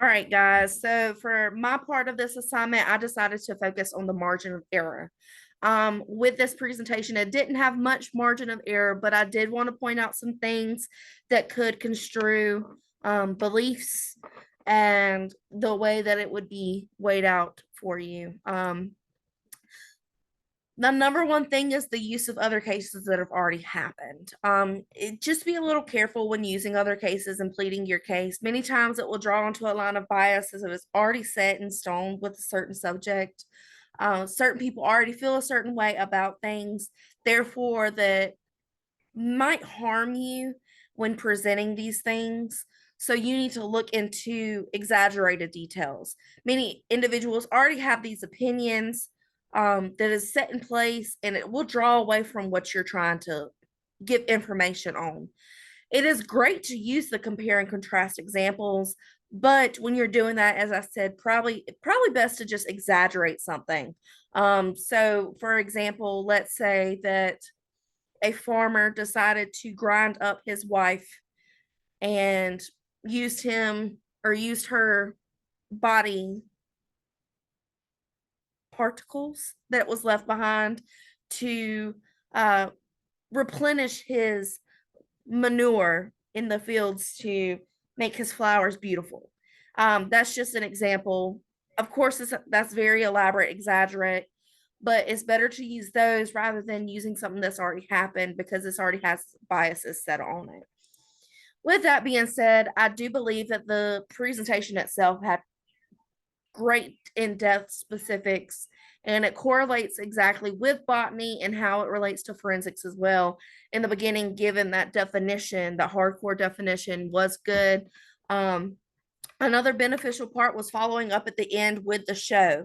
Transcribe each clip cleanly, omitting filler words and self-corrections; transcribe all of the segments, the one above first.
All right, guys. So for my part of this assignment, I decided to focus on the margin of error. With this presentation, it didn't have much margin of error, but I did want to point out some things that could construe beliefs and the way that it would be weighed out for you. The number one thing is the use of other cases that have already happened. Just be a little careful when using other cases and pleading your case. Many times it will draw into a line of bias as it is already set in stone with a certain subject. Certain people already feel a certain way about things, therefore, that might harm you when presenting these things. So you need to look into exaggerated details. Many individuals already have these opinions that is set in place, and it will draw away from what you're trying to give information on. It is great to use the compare and contrast examples, but when you're doing that, as I said, probably best to just exaggerate something. So for example, let's say that a farmer decided to grind up his wife and used him or used her body particles that was left behind to uh, replenish his manure in the fields to make his flowers beautiful. That's just an example. Of course, that's very elaborate, exaggerate, but it's better to use those rather than using something that's already happened because this already has biases set on it. With that being said, I do believe that the presentation itself had great in-depth specifics, and it correlates exactly with botany and how it relates to forensics as well. In the beginning, given that definition, the hardcore definition was good. Another beneficial part was following up at the end with the show.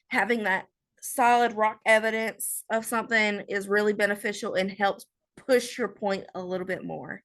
Having that solid rock evidence of something is really beneficial and helps push your point a little bit more.